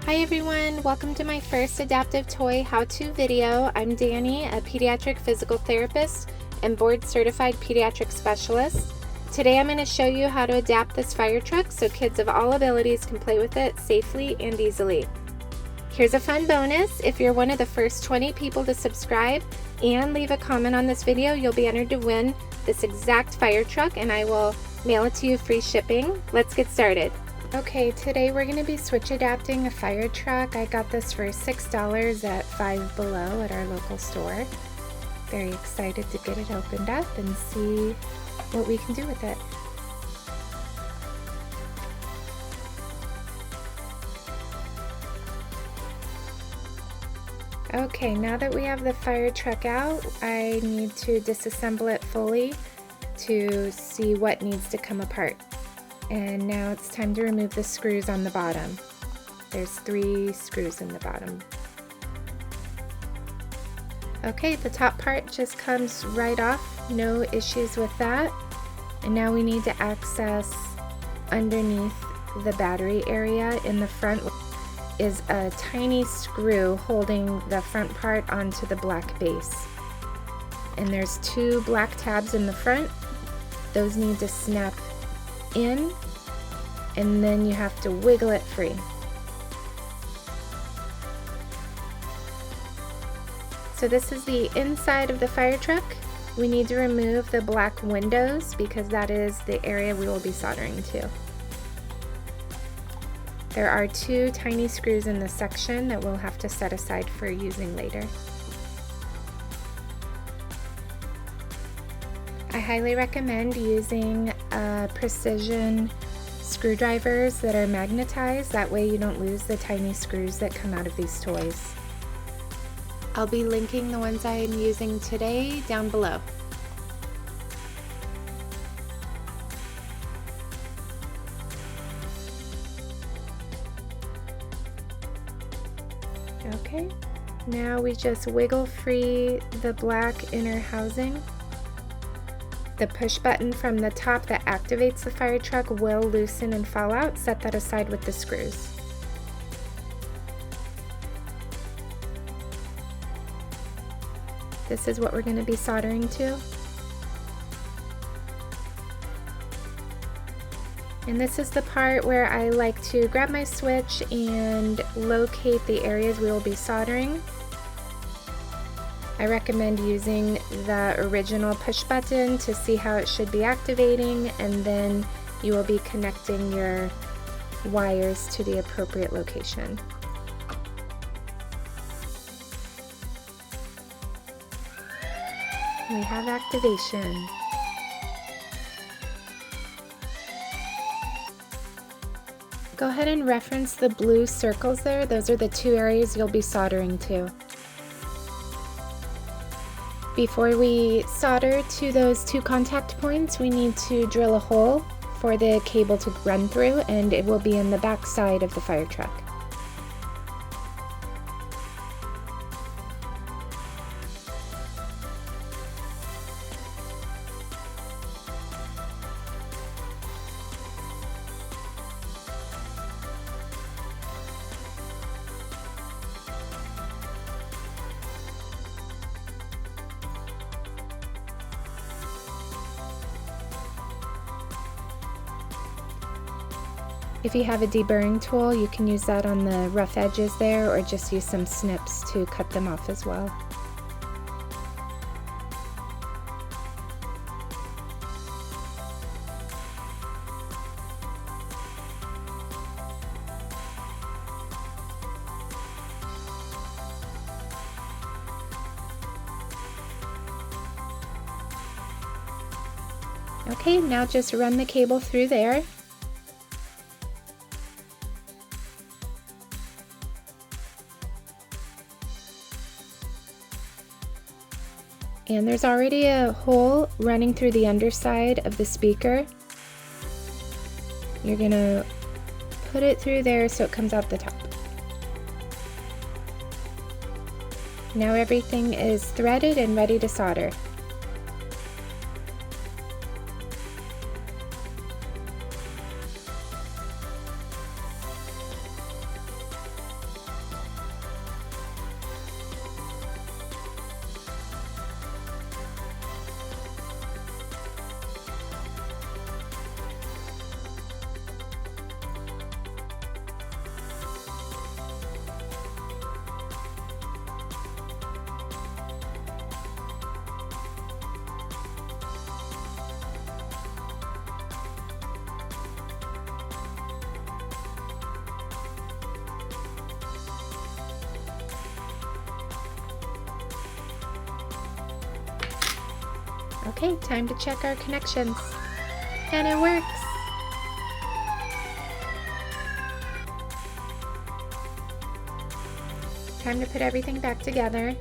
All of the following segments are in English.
Hi everyone, welcome to my first adaptive toy how-to video. I'm Danny, a pediatric physical therapist and board certified pediatric specialist. Today I'm going to show you how to adapt this fire truck so kids of all abilities can play with it safely and easily. Here's a fun bonus. If you're one of the first 20 people to subscribe and leave a comment on this video, you'll be entered to win this exact fire truck and I will mail it to you free shipping. Let's get started. Okay, today we're going to be switch adapting a fire truck. I got this for $6 at Five Below at our local store. Very excited to get it opened up and see what we can do with it. Okay, now that we have the fire truck out, I need to disassemble it fully to see what needs to come apart. And now it's time to remove the screws on the bottom. There's 3 screws in the bottom. Okay, the top part just comes right off, no issues with that. And now we need to access underneath the battery area. In the front is a tiny screw holding the front part onto the black base. And there's 2 black tabs in the front. Those need to snap in, and then you have to wiggle it free. So this is the inside of the fire truck. We need to remove the black windows because that is the area we will be soldering to. There are 2 tiny screws in this section that we'll have to set aside for using later. I highly recommend using precision screwdrivers that are magnetized. That way you don't lose the tiny screws that come out of these toys. I'll be linking the ones I'm using today down below. Okay, now we just wiggle free the black inner housing. The push button from the top that activates the fire truck will loosen and fall out. Set that aside with the screws. This is what we're going to be soldering to. And this is the part where I like to grab my switch and locate the areas we will be soldering. I recommend using the original push button to see how it should be activating, and then you will be connecting your wires to the appropriate location. We have activation. Go ahead and reference the blue circles there. Those are the 2 areas you'll be soldering to. Before we solder to those 2 contact points, we need to drill a hole for the cable to run through, and it will be in the back side of the fire truck. If you have a deburring tool, you can use that on the rough edges there, or just use some snips to cut them off as well. Okay, now just run the cable through there. And there's already a hole running through the underside of the speaker. You're gonna put it through there so it comes out the top. Now everything is threaded and ready to solder. Okay, time to check our connections. And it works! Time to put everything back together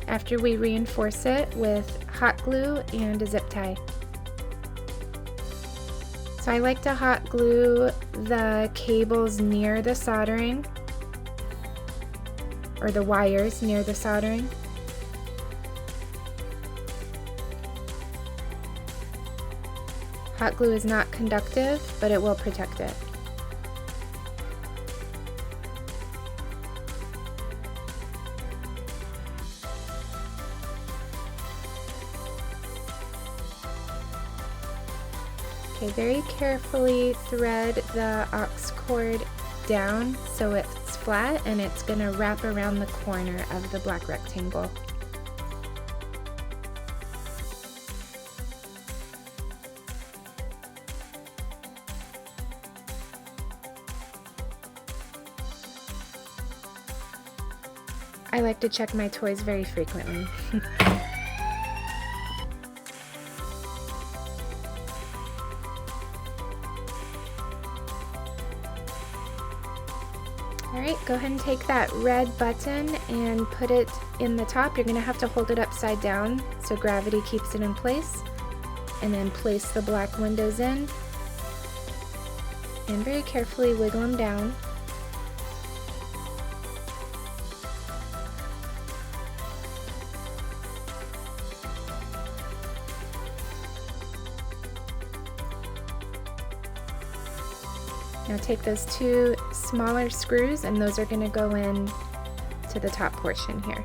after we reinforce it with hot glue and a zip tie. So I like to hot glue the cables near the soldering, or the wires near the soldering. Hot glue is not conductive, but it will protect it. Okay, very carefully thread the aux cord down so it's flat, and it's going to wrap around the corner of the black rectangle. I like to check my toys very frequently. Alright, go ahead and take that red button and put it in the top. You're going to have to hold it upside down so gravity keeps it in place. And then place the black windows in. And very carefully wiggle them down. Now take those two smaller screws, and those are going to go in to the top portion here.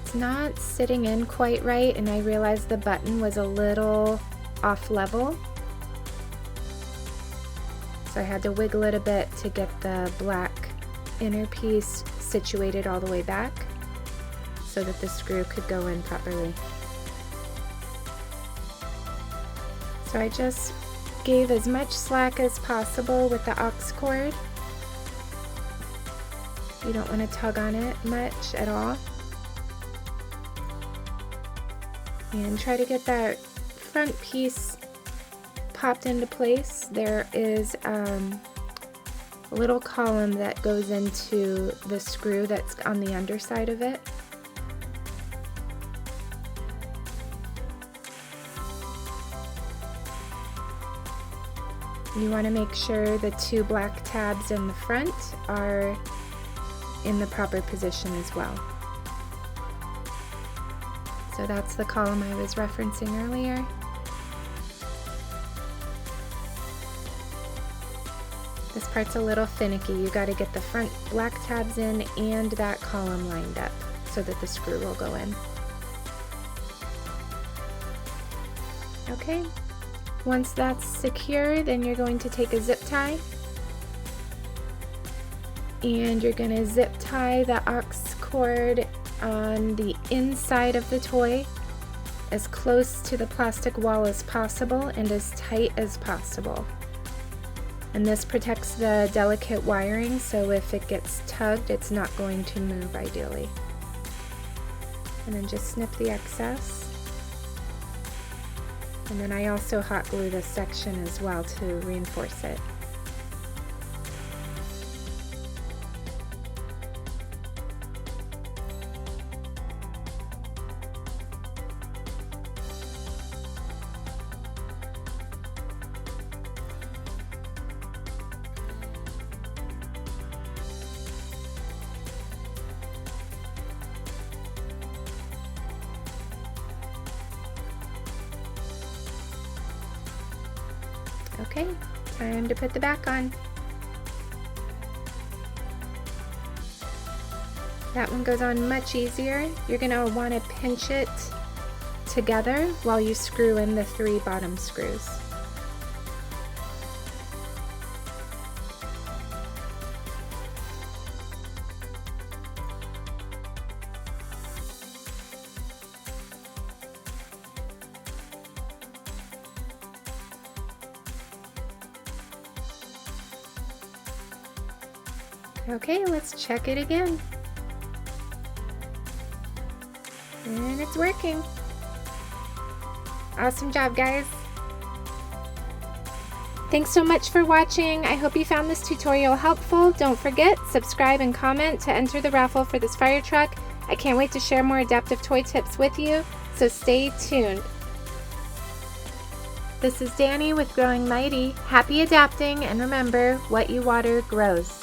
It's not sitting in quite right, and I realized the button was a little off level. So I had to wiggle it a bit to get the black inner piece situated all the way back so that the screw could go in properly. So I just gave as much slack as possible with the aux cord. You don't want to tug on it much at all. And try to get that front piece popped into place. There is a little column that goes into the screw that's on the underside of it. You want to make sure the two black tabs in the front are in the proper position as well. So that's the column I was referencing earlier. This part's a little finicky. You got to get the front black tabs in and that column lined up so that the screw will go in. Okay, once that's secure, then you're going to take a zip tie and you're going to zip tie the aux cord on the inside of the toy as close to the plastic wall as possible and as tight as possible. And this protects the delicate wiring, so if it gets tugged, it's not going to move ideally. And then just snip the excess. And then I also hot glue this section as well to reinforce it. Okay, Time to put the back on. That one goes on much easier. You're going to want to pinch it together while you screw in the 3 bottom screws. Okay, let's check it again. And it's working. Awesome job, guys. Thanks so much for watching. I hope you found this tutorial helpful. Don't forget, subscribe and comment to enter the raffle for this fire truck. I can't wait to share more adaptive toy tips with you, so stay tuned. This is Danny with Growing Mighty. Happy adapting, and remember, what you water grows.